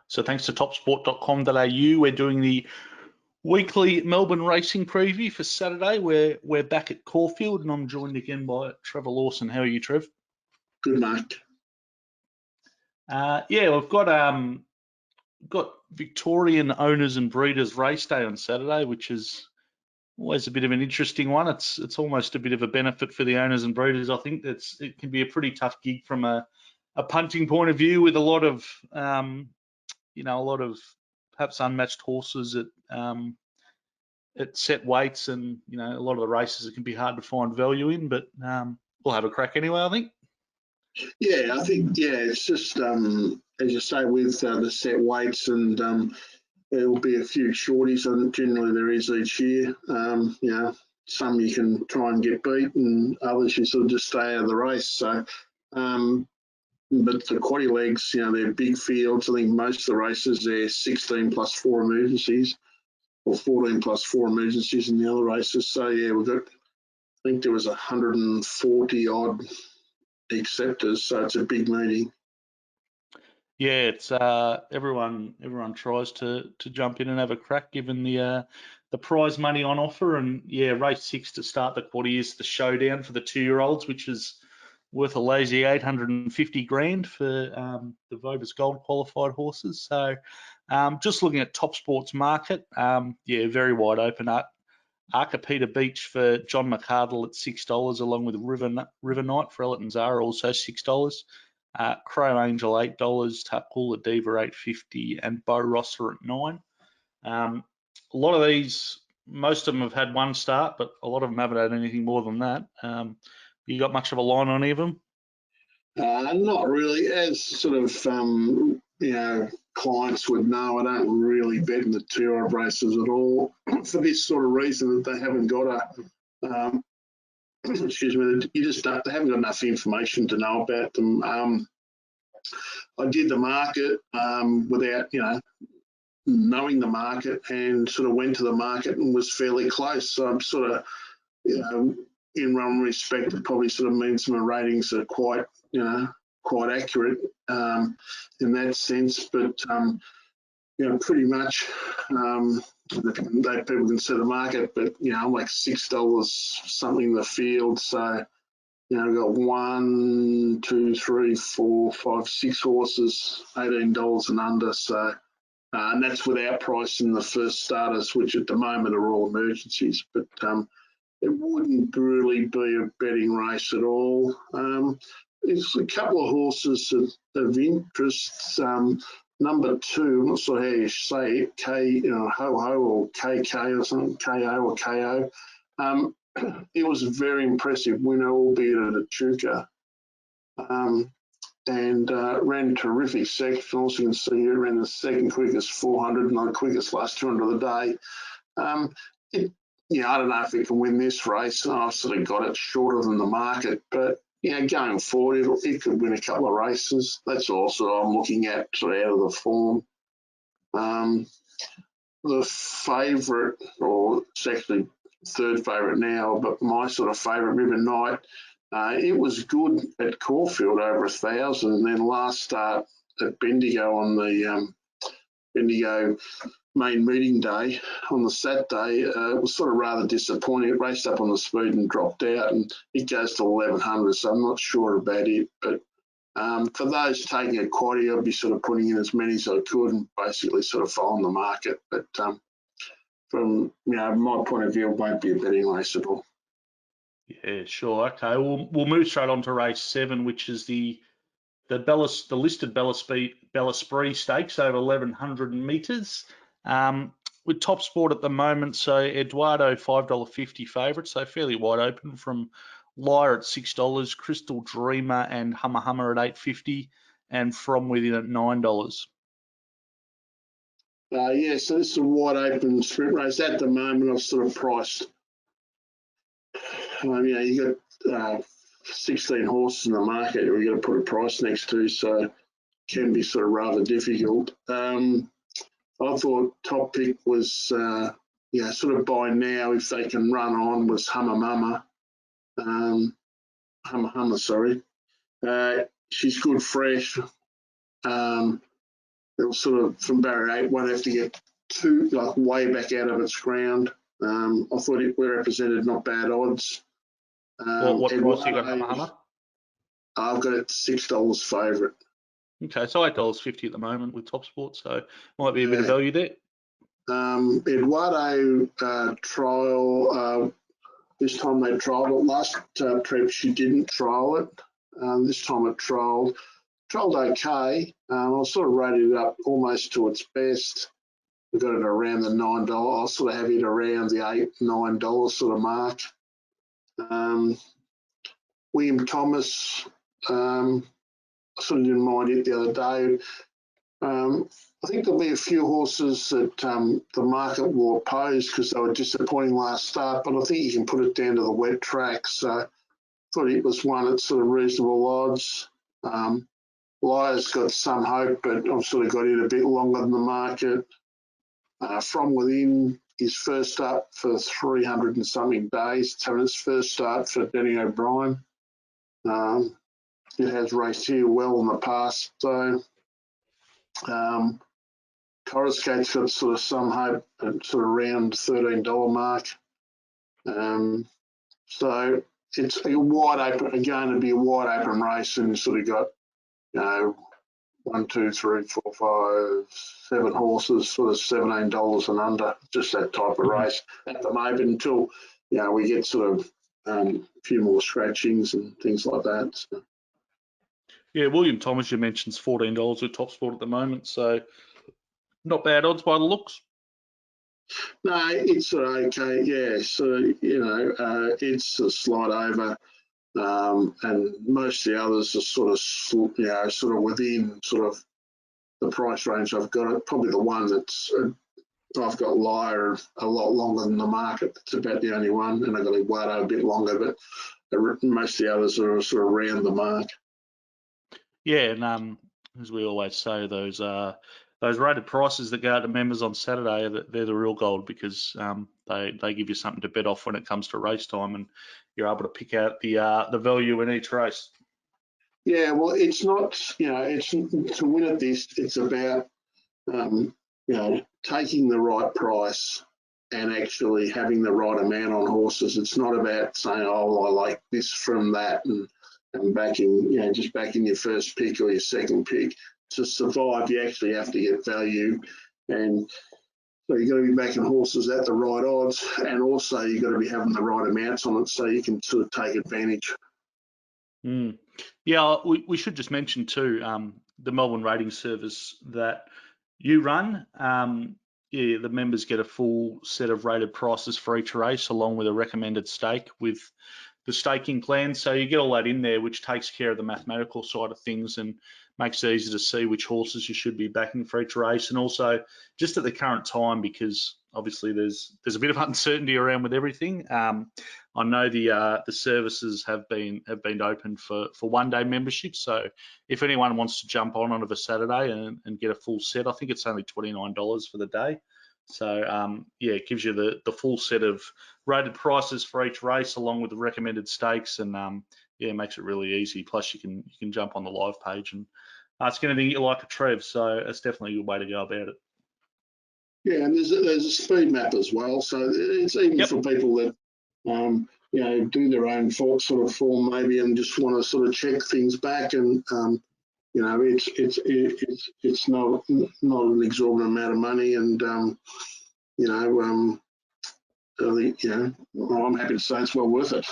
So thanks to topsport.com.au, we're doing the weekly Melbourne racing preview for Saturday. We're back at Caulfield, and I'm joined again by Trevor Lawson. How are you, Trev? Good, mate. We've got Victorian Owners and Breeders Race Day on Saturday, which is always a bit of an interesting one. It's almost a bit of a benefit for the owners and breeders. I think it can be a pretty tough gig from a punting point of view, with a lot of perhaps unmatched horses at set weights, and a lot of the races it can be hard to find value in. But we'll have a crack anyway, I think. Yeah, I think it's just as you say, with the set weights, and there will be a few shorties, and generally there is each year. Some you can try and get beat, and others you sort of just stay out of the race. So, but the quaddy legs, they're big fields. I think most of the races they're 16 plus 4 emergencies, or 14 plus 4 emergencies in the other races. So we've got, I think there was 140 odd acceptors, so it's a big meeting. Yeah, it's everyone tries to jump in and have a crack, given the prize money on offer. And race 6 to start the quaddy is the Showdown for the 2-year-olds, which is worth a lazy 850 grand for the Vobis Gold qualified horses. So just looking at Top Sports market, very wide open. Arcapeta Beach for John McArdle at $6, along with River Knight for Elton Zara, also $6. Crow Angel $8, Tapula Diva $8.50, and Bo Rosser at $9. A lot of these, most of them have had one start, but a lot of them haven't had anything more than that. You got much of a line on any of them? Not really. As sort of clients would know, I don't really bet in the 2-year-old races at all for this sort of reason, that they haven't got a excuse me, they haven't got enough information to know about them. I did the market without knowing the market, and sort of went to the market and was fairly close. So I'm sort of in one respect, it probably sort of means my ratings are quite accurate in that sense. But pretty much people can see the market, but I'm like $6 something in the field. So I've got 1, 2, 3, 4, 5, 6 horses, $18 and under. So and that's without pricing the first starters, which at the moment are all emergencies. But it wouldn't really be a betting race at all. There's a couple of horses of interest. Number 2, I'm not sure how you say it, Ho-Ho or KK or something, KO or KO. It was a very impressive winner, albeit at a Chuka. And ran terrific sectionals. You can see here, ran the second quickest 400 and the quickest last 200 of the day. I don't know if it can win this race. I've sort of got it shorter than the market, but going forward, it could win a couple of races. That's also I'm looking at sort of out of the form. The favourite, or it's actually third favourite now, but my sort of favourite, River Knight, it was good at Caulfield, over 1,000, and then last start at Bendigo on the Bendigo main meeting day on the Saturday, it was sort of rather disappointing. It raced up on the speed and dropped out, and it goes to 1,100, so I'm not sure about it. But for those taking a quaddy, I'd be sort of putting in as many as I could and basically sort of following the market. But from my point of view, it won't be a betting race at all. Yeah, sure. Okay, we'll move straight on to race 7, which is the listed Bel Esprit Stakes over 1,100 metres. With Top Sport at the moment, so Eduardo $5.50 favourite, so fairly wide open, from Lyre at $6, Crystal Dreamer and Hummer Hummer at $8.50, and From Within at $9. So this is a wide open sprint race. At the moment, I've sort of priced. You got 16 horses in the market you've got to put a price next to, so it can be sort of rather difficult. I thought top pick was, sort of by now, if they can run on, was Hummer Hummer, sorry. She's good fresh. it'll sort of, from barrier 8, won't have to get too, like, way back out of its ground. I thought it represented not bad odds. What price you got on Mahama? I've got it $6 favourite. Okay, so $8.50 at the moment with Top Sport, so might be a bit of value there. Eduardo trial, this time they trialled it. Last trip she didn't trial it. This time it trialled okay. I sort of rated it up almost to its best. We got it around the $9. I'll sort of have it around the $8, $9 sort of mark. William Thomas, I sort of didn't mind it the other day. I think there'll be a few horses that the market will oppose because they were disappointing last start, but I think you can put it down to the wet track. So I thought it was one at sort of reasonable odds. Liar's got some hope, but I've sort of got it a bit longer than the market. From Within is first up for 300 and something days. It's having its first start for Danny O'Brien. It has raced here well in the past, so Coruscate's got sort of some hope at sort of around $13 mark. So it's a wide open, again, it'd be a wide open race, and you sort of got, 1, 2, 3, 4, 5, 7 horses, sort of $17 and under, just that type of race at the moment until, we get sort of a few more scratchings and things like that. So. Yeah, William Thomas, you mentioned, is $14 with Top Sport at the moment, so not bad odds by the looks. No, it's sort of okay, yeah. So, it's a slight over, and most of the others are sort of within sort of the price range I've got. It probably the one that's I've got Liar a lot longer than the market. It's about the only one, and I've got Eduardo a bit longer, but most of the others are sort of around the mark. Yeah, and as we always say, those rated prices that go out to members on Saturday, they're the real gold, because they give you something to bet off when it comes to race time, and you're able to pick out the value in each race. Yeah, well, it's not, it's to win at this. It's about taking the right price and actually having the right amount on horses. It's not about saying, oh, I like this from that, and backing, just backing your first pick or your second pick. To survive, you actually have to get value, and so you've got to be backing horses at the right odds, and also you've got to be having the right amounts on it so you can sort of take advantage. Yeah, we should just mention too, the Melbourne rating service that you run. The members get a full set of rated prices for each race, along with a recommended stake with the staking plan. So you get all that in there, which takes care of the mathematical side of things and makes it easy to see which horses you should be backing for each race. And also, just at the current time, because obviously there's a bit of uncertainty around with everything. I know the services have been open for one-day membership. So if anyone wants to jump on a Saturday and get a full set, I think it's only $29 for the day. So it gives you the full set of rated prices for each race, along with the recommended stakes, and it makes it really easy. Plus you can jump on the live page and ask anything you like a Trev. So it's definitely a good way to go about it. Yeah, and there's a speed map as well, so it's even for people that do their own sort of form maybe and just want to sort of check things back, and it's not an exorbitant amount of money, and I think I'm happy to say it's well worth it.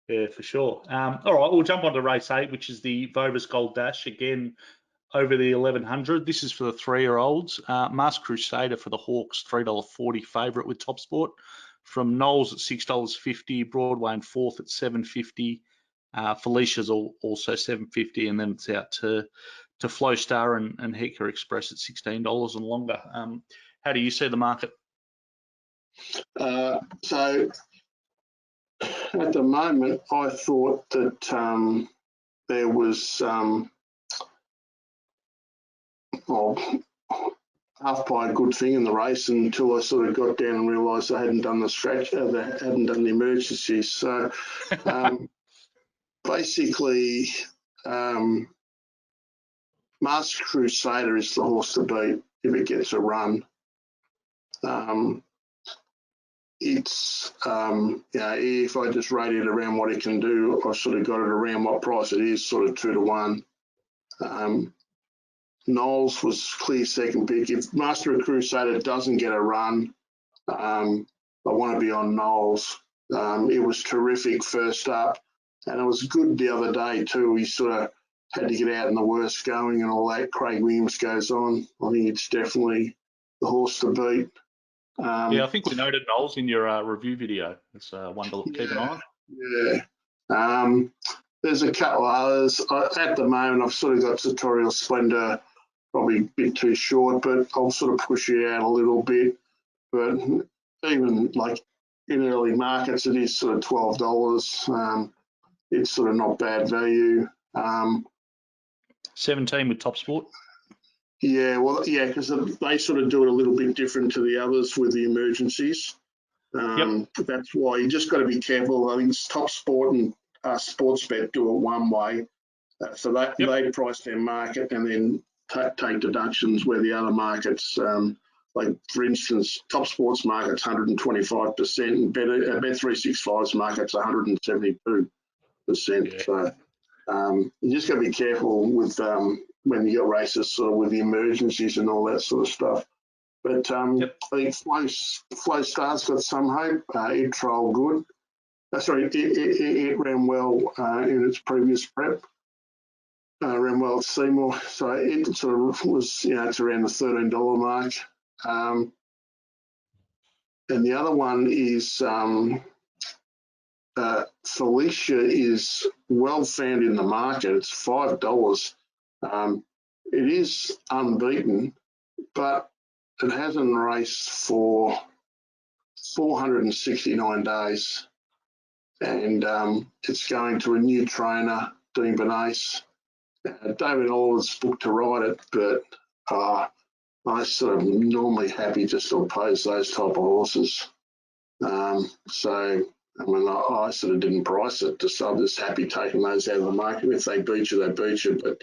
Yeah, for sure. All right, we'll jump on to race 8, which is the Vobis Gold Dash, again over the 1100. This is for the 3-year-olds. Masked Crusader for the Hawks, $3.40 favourite with Top Sport. From Knowles at $6.50, Broadway and Fourth at $7.50. Felicia's also $7.50, and then it's out to Flow Star and Hector Express at $16 and longer. How do you see the market? So at the moment, I thought that there was half by a good thing in the race until I sort of got down and realised I hadn't done the hadn't done the emergencies. So basically, Master Crusader is the horse to beat if it gets a run. It's, if I just rate it around what it can do, I've sort of got it around what price it is, sort of 2 to 1. Knowles was clear second pick. If Master Crusader doesn't get a run, I want to be on Knowles. It was terrific first up, and it was good the other day too. He sort of had to get out in the worst going and all that. Craig Williams goes on. I think it's definitely the horse to beat. Yeah, I think we noted Knowles in your review video. It's one to keep an eye on. Yeah. There's a couple others. At the moment, I've sort of got Sartorial Splendor, probably a bit too short, but I'll sort of push it out a little bit. But even like in early markets, it is sort of $12. It's sort of not bad value. 17 with Top Sport. Yeah, well, yeah, because they sort of do it a little bit different to the others with the emergencies. That's why you just got to be careful. I mean, Top Sport and Sportsbet do it one way. So they price their market and then take deductions where the other markets, like for instance, Top Sports market's 125% and Bet365's market's 172%. Yeah. So you just got to be careful with when you got races sort of with the emergencies and all that sort of stuff. But I think Flow Star's got some hope. It trialled good. It ran well in its previous prep. Ran well at Seymour, so it sort of was, it's around the $13 mark. And the other one is Felicia is well found in the market. It's $5. It is unbeaten, but it hasn't raced for 469 days. And it's going to a new trainer, Dean Bernays. David Oliver's booked to ride it, but I sort of normally happy just to oppose those type of horses. So, I mean, I sort of didn't price it. I'm just happy taking those out of the market. If they beat you, they beat you. But,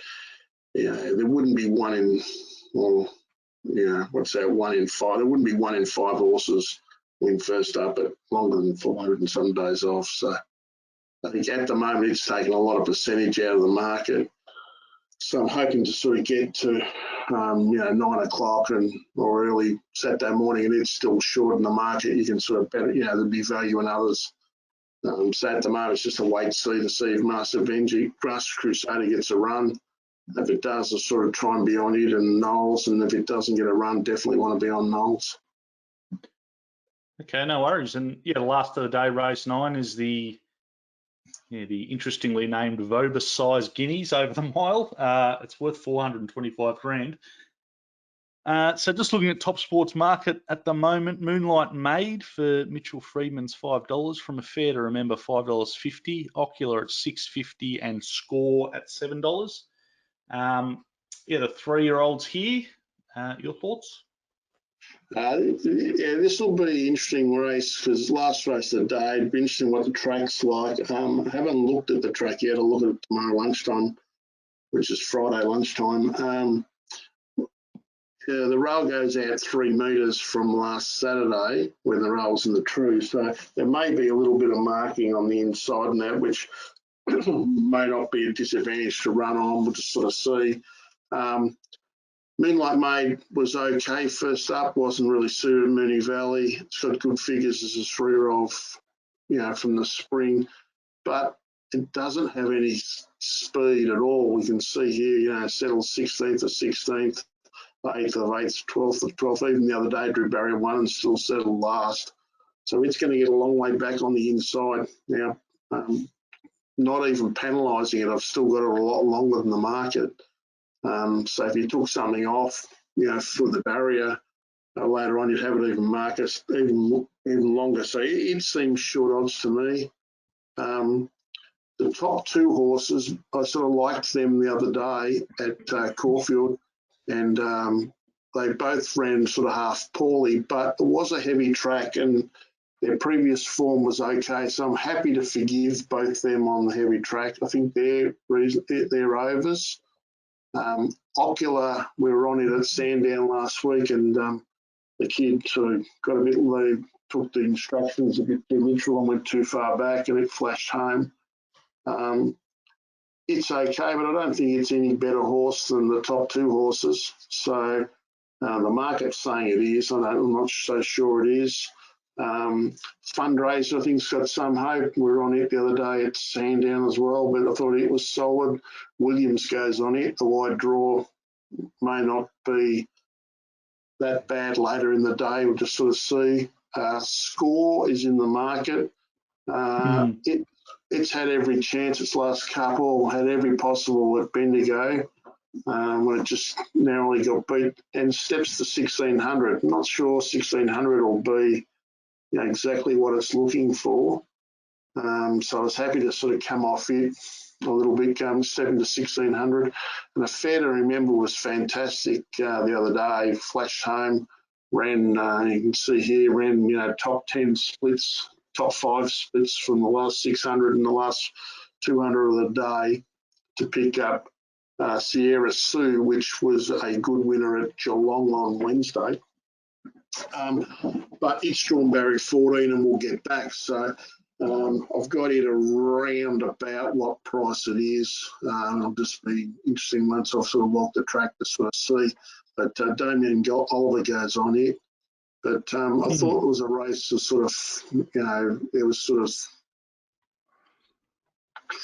there wouldn't be one in, well, what's that, 1 in 5. There wouldn't be 1 in 5 horses win first up at longer than 400 and some days off. So I think at the moment it's taken a lot of percentage out of the market. So I'm hoping to sort of get to, 9 o'clock or early Saturday morning, and it's still short in the market. You can sort of bet, there'd be value in others. So at the moment, it's just a wait to see if Master Crusader gets a run. If it does, I'll sort of try and be on it and Knowles, and if it doesn't get a run, definitely want to be on Knowles. Okay, no worries. And the last of the day, race 9 is the interestingly named Vobis size Guineas over the mile. It's worth 425 grand. So just looking at Top Sports market at the moment, Moonlight Maid for Mitchell Freedman's $5 from a fair to remember $5.50, Ocular at $6.50 and Score at $7. The 3-year-olds here. Your thoughts? This will be an interesting race because last race of the day, it'd be interesting what the track's like. I haven't looked at the track yet. I'll look at it tomorrow lunchtime, which is Friday lunchtime. The rail goes out 3 metres from last Saturday when the rail's in the true, so there may be a little bit of marking on the inside and that, which may not be a disadvantage to run on. We'll just sort of see. Moonlight Maid was okay first up, wasn't really suited Moonee Valley. It's got good figures as a 3-year-old, from the spring, but it doesn't have any speed at all. We can see here, settled 16th or 16th, 8th of 8th, 12th of 12th. Even the other day, drew barrier 1 and still settled last. So it's going to get a long way back on the inside. Now, not even penalising it, I've still got it a lot longer than the market. So if you took something off, for the barrier, later on you'd have it even market even longer. So it seems short odds to me. The top 2 horses, I sort of liked them the other day at Caulfield, and they both ran sort of half poorly, but it was a heavy track and their previous form was okay. So I'm happy to forgive both them on the heavy track. I think they're overs. Ocular, we were on it at Sandown last week, and the kid sort of got a bit low, took the instructions a bit too literal and went too far back, and it flashed home. It's okay, but I don't think it's any better horse than the top two horses. So the market's saying it is. I'm not so sure it is. Fundraiser, I think, has got some hope. We were on it the other day at Sandown as well, but I thought it was solid. Williams goes on it. The wide draw may not be that bad later in the day. We'll just sort of see. Score is in the market. It's had every chance. Its last couple had every possible at Bendigo. When it just narrowly got beat and steps to 1600. I'm not sure 1600 will be exactly what it's looking for. So I was happy to sort of come off it a little bit, stepping to 1600. And the Fair to Remember was fantastic the other day. Flashed home, ran, you can see here, ran, top 10 splits, top 5 splits from the last 600 and the last 200 of the day to pick up Sierra Sue, which was a good winner at Geelong on Wednesday. But it's Sean Barry 14 and we'll get back. So I've got it around about what price it is. It'll just be interesting once I've sort of walked the track to sort of see. But Damien Oliver goes on it. But I thought it was a race to sort of, there was sort of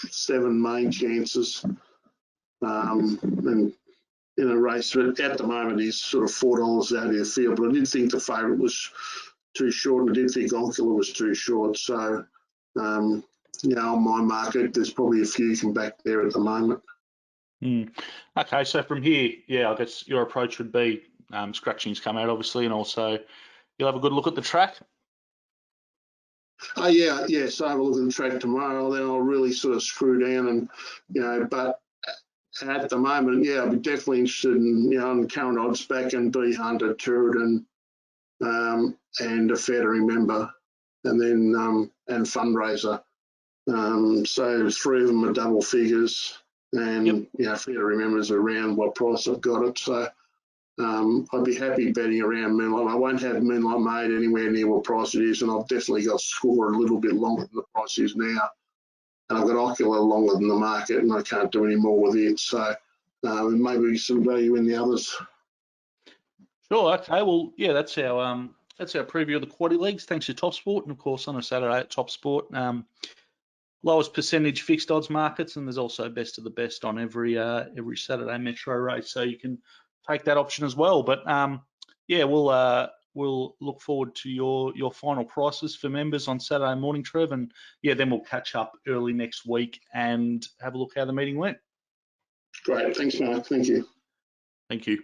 7 main chances. And in a race, but at the moment he's sort of $4 out of the field. But I did think the favourite was too short, and I did think Ocular was too short. So, on my market, there's probably a few can back there at the moment. Okay, so from here, I guess your approach would be scratchings come out, obviously, and also you'll have a good look at the track. So have a look at the track tomorrow. Then I'll really sort of screw down and, but at the moment, I'd be definitely interested in, on current odds back and B Hunter, Turritin, and a Fair to Remember, and then and Fundraiser. So 3 of them are double figures, and Fair to Remember is around what price I've got it. So I'd be happy betting around Moonlight. I won't have Moonlight Made anywhere near what price it is, and I've definitely got Score a little bit longer than the price is now. And I've got Ocular longer than the market, and I can't do any more with it. So maybe some value in the others. Sure. Okay. Well, that's our preview of the quaddy leagues. Thanks to Top Sport, and of course on a Saturday at Top Sport, lowest percentage fixed odds markets, and there's also best of the best on every Saturday metro race. So you can take that option as well. But we'll look forward to your final prices for members on Saturday morning, Trev, and then we'll catch up early next week and have a look how the meeting went. Great, thanks, Mark. Thank you. Thank you.